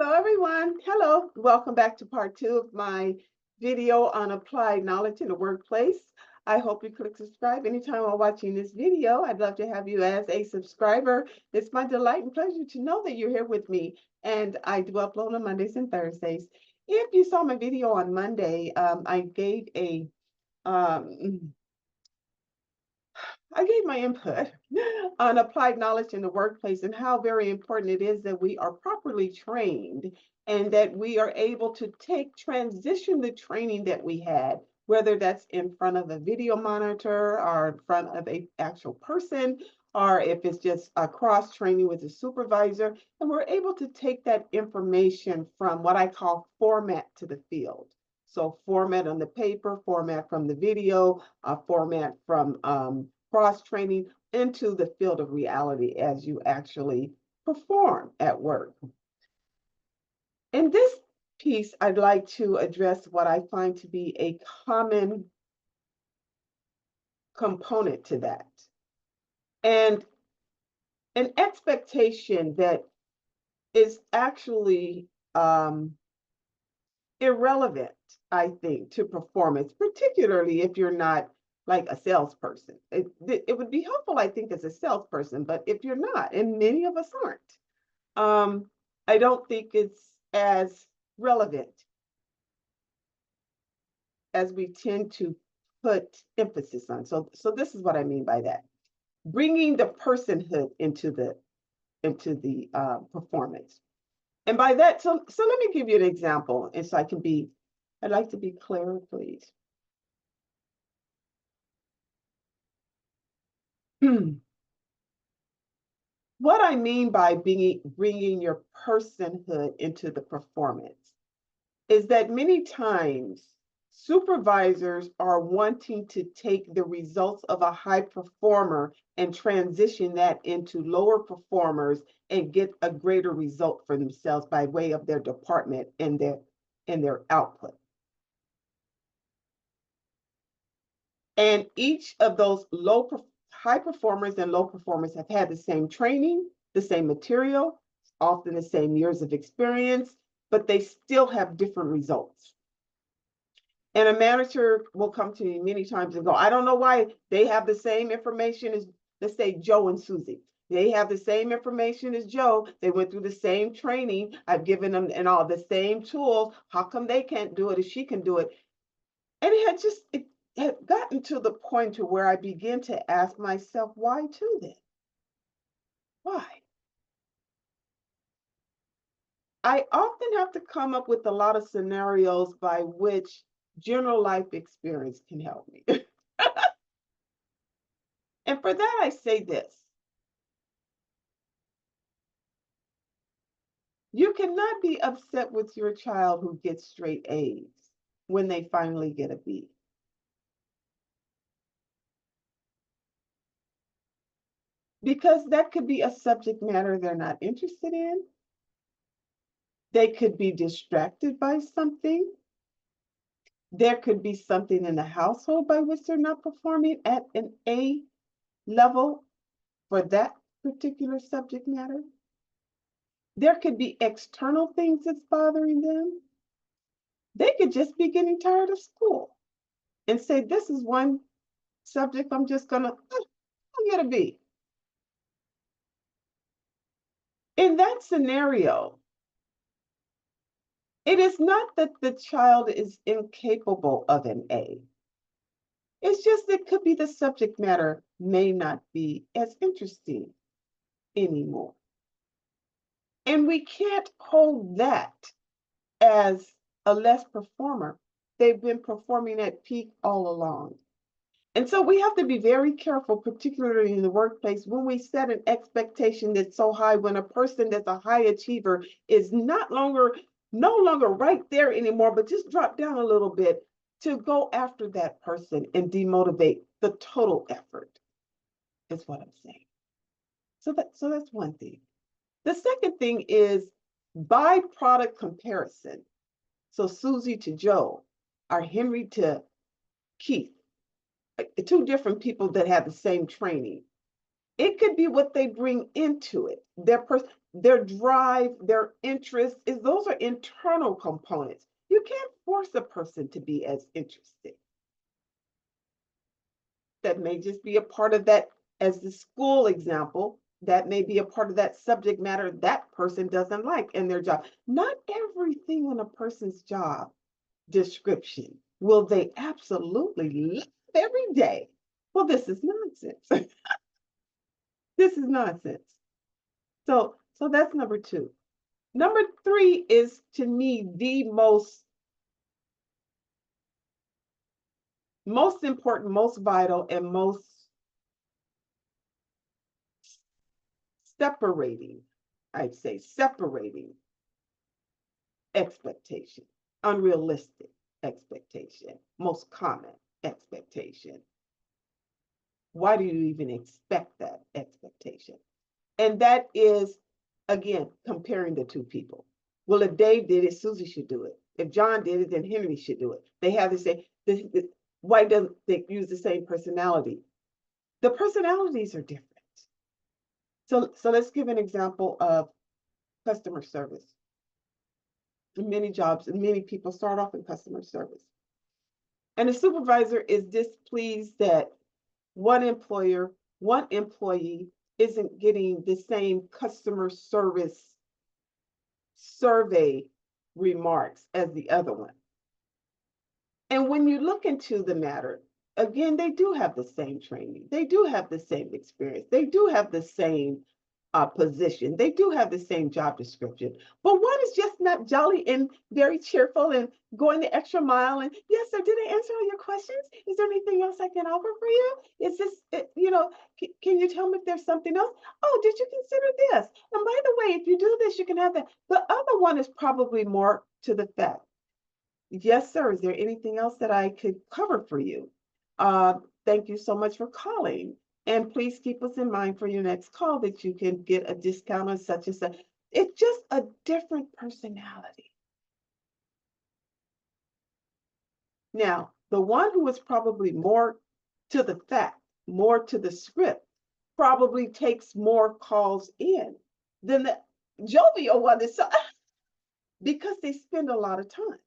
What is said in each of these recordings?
Hello, everyone. Hello. Welcome back to part 2 of my video on applied knowledge in the workplace. I hope you click subscribe anytime while watching this video. I'd love to have you as a subscriber. It's my delight and pleasure to know that you're here with me. And I do upload on Mondays and Thursdays. If you saw my video on Monday, I gave my input on applied knowledge in the workplace and how very important it is that we are properly trained and that we are able to transition the training that we had, whether that's in front of a video monitor or in front of an actual person, or if it's just a cross training with a supervisor, and we're able to take that information from what I call format to the field. So format on the paper, format from the video, format from cross-training into the field of reality as you actually perform at work. In this piece, I'd like to address what I find to be a common component to that, and an expectation that is actually irrelevant, I think, to performance, particularly if you're not like a salesperson. It would be helpful, I think, as a salesperson, but if you're not, and many of us aren't, I don't think it's as relevant as we tend to put emphasis on. So this is what I mean by that. Bringing the personhood into the performance. And by that, so let me give you an example, and so I'd like to be clearer, please. What I mean by bringing your personhood into the performance is that many times supervisors are wanting to take the results of a high performer and transition that into lower performers and get a greater result for themselves by way of their department and their output. And each of those high performers and low performers have had the same training, the same material, often the same years of experience, but they still have different results. And a manager will come to me many times and go, I don't know why they have the same information as, let's say, Joe and Susie. They have the same information as Joe. They went through the same training. I've given them and all the same tools. How come they can't do it if she can do it? And it had gotten to the point to where I began to ask myself, why to then? Why? I often have to come up with a lot of scenarios by which general life experience can help me. And for that, I say this. You cannot be upset with your child who gets straight A's when they finally get a B. Because that could be a subject matter they're not interested in. They could be distracted by something. There could be something in the household by which they're not performing at an A level for that particular subject matter. There could be external things that's bothering them. They could just be getting tired of school and say, this is one subject I'm just gonna, I'll get a B. In that scenario, it is not that the child is incapable of an A. It's just that it could be the subject matter may not be as interesting anymore. And we can't hold that as a less performer. They've been performing at peak all along. And so we have to be very careful, particularly in the workplace, when we set an expectation that's so high, when a person that's a high achiever is no longer right there anymore, but just drop down a little bit, to go after that person and demotivate the total effort, is what I'm saying. So that's one thing. The second thing is byproduct comparison. So Susie to Joe, or Henry to Keith, two different people that have the same training. It could be what they bring into it. their drive, their interest, is those are internal components. You can't force a person to be as interested. That may just be a part of that, as the school example, that may be a part of that subject matter that person doesn't like in their job. Not everything on a person's job description will they absolutely love every day. Well, this is nonsense. This is nonsense. So that's number two. Number three is, to me, the most important, most vital, and most separating, I'd say separating expectation, unrealistic expectation, most common expectation. Why do you even expect that expectation? And that is, again, comparing the two people. Well, if Dave did it, Susie should do it. If John did it, then Henry should do it. They have the same, why doesn't they use the same personality? The personalities are different. So let's give an example of customer service. In many jobs, and many people start off in customer service. And the supervisor is displeased that one employee isn't getting the same customer service survey remarks as the other one. And when you look into the matter, again, they do have the same training. They do have the same experience. They do have the same position. They do have the same job description. But one is just not jolly and very cheerful and going the extra mile. And yes, sir, did I answer all your questions? Is there anything else I can offer for you? Is this, can you tell me if there's something else? Oh, did you consider this? And by the way, if you do this, you can have that. The other one is probably more to the fact. Yes, sir. Is there anything else that I could cover for you? Thank you so much for calling. And please keep us in mind for your next call that you can get a discount on such and such. It's just a different personality. Now, the one who is probably more to the fact, more to the script, probably takes more calls in than the jovial one is, because they spend a lot of time.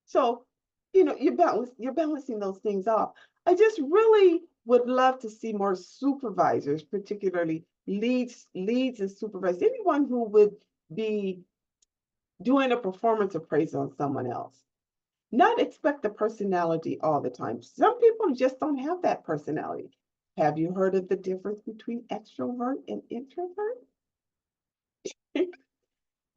So, you're balancing those things off. I just really would love to see more supervisors, particularly leads and supervisors, anyone who would be doing a performance appraisal on someone else. Not expect the personality all the time. Some people just don't have that personality. Have you heard of the difference between extrovert and introvert?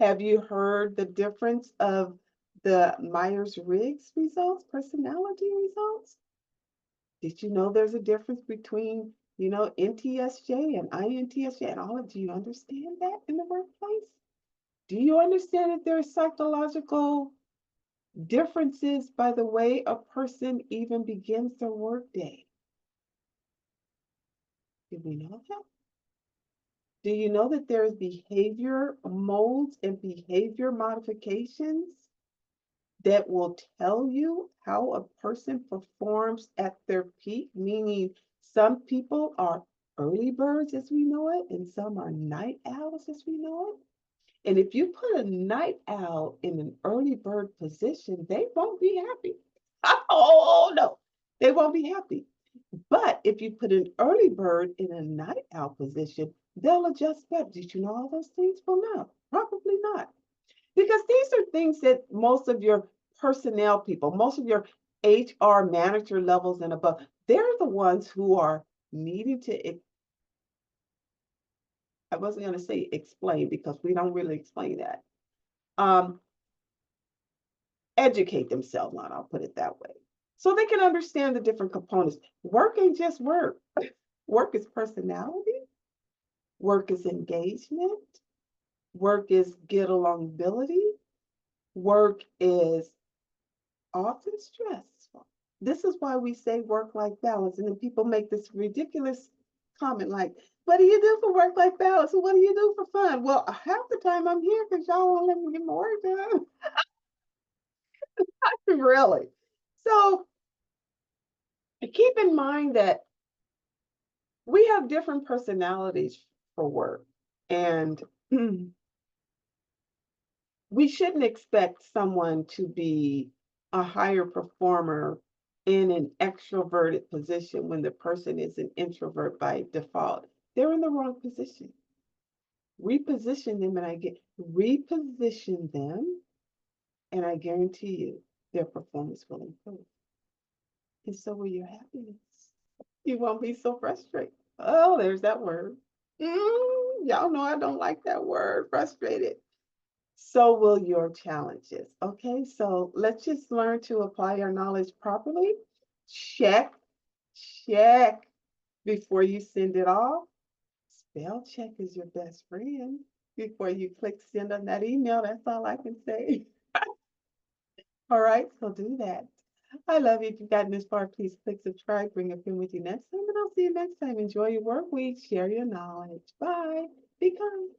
Have you heard the difference of the Myers-Briggs results, personality results? Did you know there's a difference between, NTSJ and INTSJ and all of, do you understand that in the workplace? Do you understand that there are psychological differences by the way a person even begins their workday? Did we know that? Do you know that there's behavior molds and behavior modifications that will tell you how a person performs at their peak? Meaning some people are early birds as we know it, and some are night owls as we know it. And if you put a night owl in an early bird position, they won't be happy. Oh no, they won't be happy. But if you put an early bird in a night owl position, they'll adjust better. Did you know all those things? Well, no, probably not. Because these are things that most of your personnel people, most of your HR manager levels and above, they're the ones who are needing to, I wasn't going to say explain because we don't really explain that. Educate themselves on, I'll put it that way. So they can understand the different components. Work ain't just work. Work is personality. Work is engagement. Work is get along ability. Work is often stressful. This is why we say work-life balance. And then people make this ridiculous comment like, what do you do for work-life balance? And what do you do for fun? Well, half the time I'm here because y'all won't let me get my work done. Really. So keep in mind that we have different personalities for work. And We shouldn't expect someone to be a higher performer in an extroverted position when the person is an introvert by default. They're in the wrong position. Reposition them, and I get reposition them, and I guarantee you their performance will improve. And so will your happiness. You won't be so frustrated. Oh, there's that word. Y'all know I don't like that word, frustrated. So will your challenges. Okay, so let's just learn to apply our knowledge properly. Check, check before you send it off. Spell check is your best friend. Before you click send on that email, that's all I can say. All right, so do that. I love you. If you've gotten this far, please click subscribe. Bring a friend with you next time, and I'll see you next time. Enjoy your work week. Share your knowledge. Bye. Be kind.